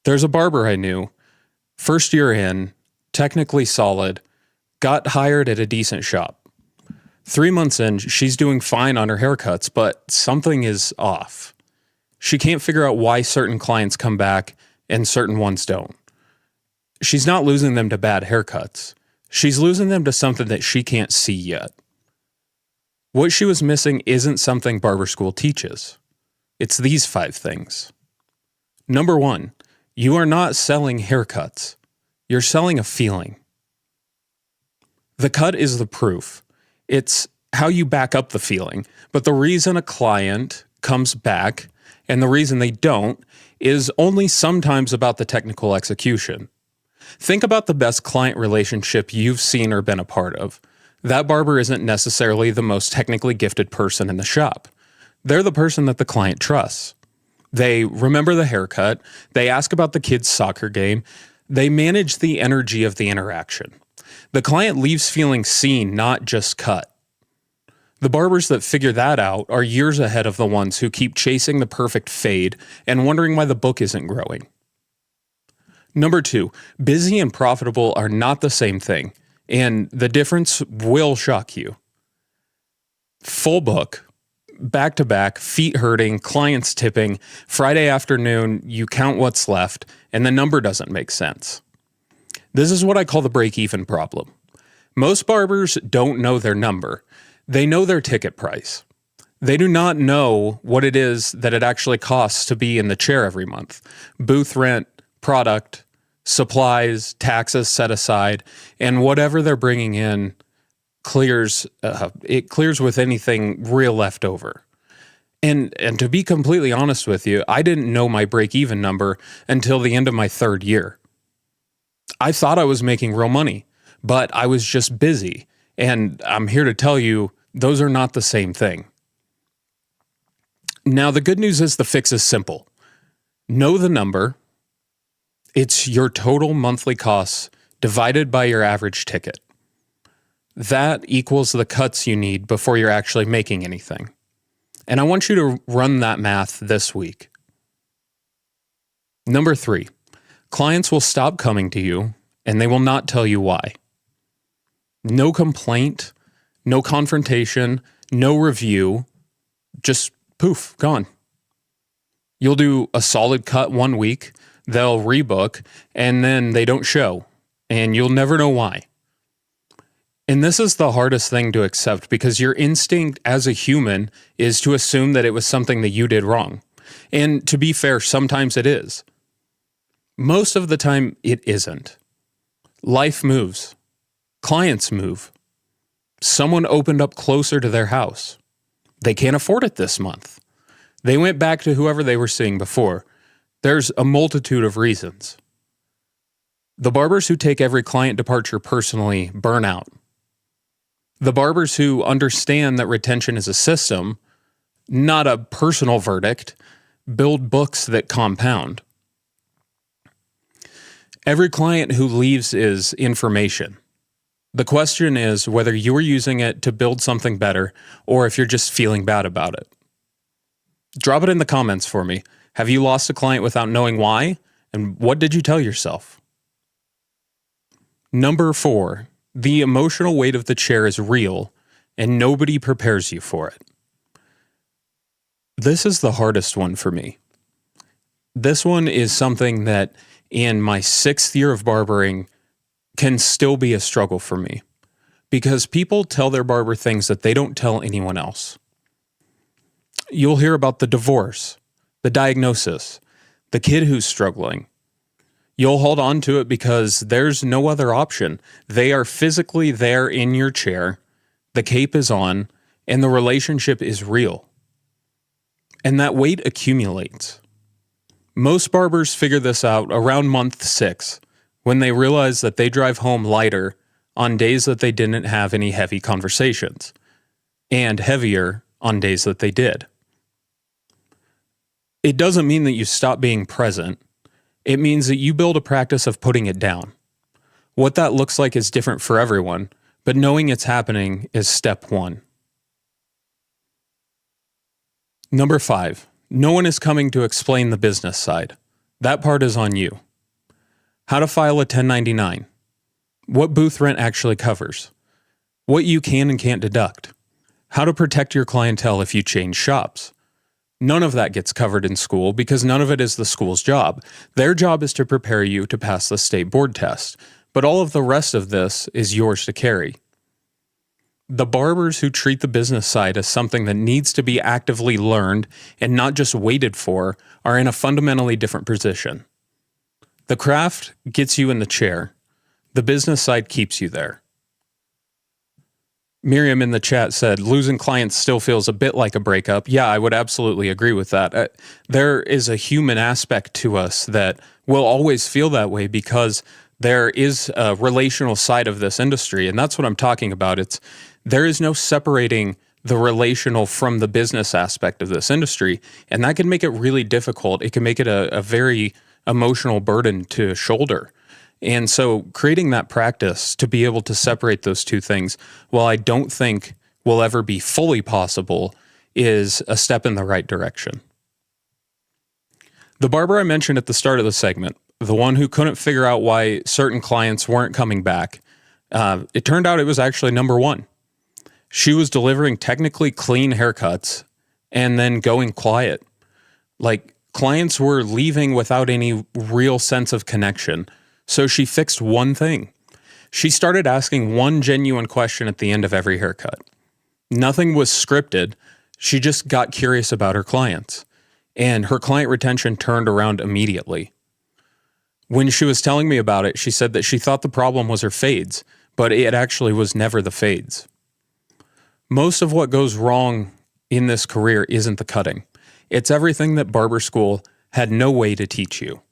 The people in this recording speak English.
There's a barber I knew, first year in, technically solid, got hired at a decent shop. 3 months in, she's doing fine on her haircuts, but something is off. She can't figure out why certain clients come back and certain ones don't. She's not losing them to bad haircuts. She's losing them to something that she can't see yet. What she was missing isn't something barber school teaches. It's these 5 things. Number 1, you are not selling haircuts. You're selling a feeling. The cut is the proof. It's how you back up the feeling. But the reason a client comes back and the reason they don't is only sometimes about the technical execution. Think about the best client relationship you've seen or been a part of. That barber isn't necessarily the most technically gifted person in the shop. They're the person that the client trusts. They remember the haircut, they ask about the kid's soccer game, they manage the energy of the interaction. The client leaves feeling seen, not just cut. The barbers that figure that out are years ahead of the ones who keep chasing the perfect fade and wondering why the book isn't growing. Number 2, busy and profitable are not the same thing, and the difference will shock you. Full book, back-to-back, feet hurting, clients tipping, Friday afternoon, you count what's left, and the number doesn't make sense. This is what I call the break-even problem. Most barbers don't know their number. They know their ticket price. They do not know what it is that it actually costs to be in the chair every month. Booth rent, product, supplies, taxes set aside, and whatever they're bringing in clears with anything real left over. And to be completely honest with you, I didn't know my break-even number until the end of my 3rd year. I thought I was making real money, but I was just busy. And I'm here to tell you, those are not the same thing. Now, the good news is the fix is simple. Know the number. It's your total monthly costs divided by your average ticket. That equals the cuts you need before you're actually making anything. And I want you to run that math this week. Number 3, clients will stop coming to you and they will not tell you why. No complaint, no confrontation, no review, just poof, gone. You'll do a solid cut 1 week, they'll rebook, and then they don't show, and you'll never know why. And this is the hardest thing to accept because your instinct as a human is to assume that it was something that you did wrong. And to be fair, sometimes it is. Most of the time, it isn't. Life moves. Clients move. Someone opened up closer to their house. They can't afford it this month. They went back to whoever they were seeing before. There's a multitude of reasons. The barbers who take every client departure personally burn out. The barbers who understand that retention is a system, not a personal verdict, build books that compound. Every client who leaves is information. The question is whether you're using it to build something better or if you're just feeling bad about it. Drop it in the comments for me. Have you lost a client without knowing why? And what did you tell yourself? Number 4, the emotional weight of the chair is real and nobody prepares you for it. This is the hardest one for me. This one is something that in my 6th year of barbering can still be a struggle for me because people tell their barber things that they don't tell anyone else. You'll hear about the divorce, the diagnosis, the kid who's struggling. You'll hold on to it because there's no other option. They are physically there in your chair, the cape is on, and the relationship is real. And that weight accumulates. Most barbers figure this out around month 6 when they realize that they drive home lighter on days that they didn't have any heavy conversations, and heavier on days that they did. It doesn't mean that you stop being present. It means that you build a practice of putting it down. What that looks like is different for everyone, but knowing it's happening is step 1. Number 5, no one is coming to explain the business side. That part is on you. How to file a 1099. What booth rent actually covers. What you can and can't deduct. How to protect your clientele if you change shops. None of that gets covered in school because none of it is the school's job. Their job is to prepare you to pass the state board test, but all of the rest of this is yours to carry. The barbers who treat the business side as something that needs to be actively learned and not just waited for are in a fundamentally different position. The craft gets you in the chair. The business side keeps you there. Miriam in the chat said, losing clients still feels a bit like a breakup. Yeah, I would absolutely agree with that. There is a human aspect to us that will always feel that way because there is a relational side of this industry. And that's what I'm talking about. There is no separating the relational from the business aspect of this industry. And that can make it really difficult. It can make it a very emotional burden to shoulder. And so creating that practice to be able to separate those two things, while I don't think will ever be fully possible, is a step in the right direction. The barber I mentioned at the start of the segment, the one who couldn't figure out why certain clients weren't coming back, it turned out it was actually number one. She was delivering technically clean haircuts and then going quiet. Like, clients were leaving without any real sense of connection. So she fixed one thing. She started asking one genuine question at the end of every haircut. Nothing was scripted. She just got curious about her clients. And her client retention turned around immediately. When she was telling me about it, she said that she thought the problem was her fades, but it actually was never the fades. Most of what goes wrong in this career isn't the cutting. It's everything that barber school had no way to teach you.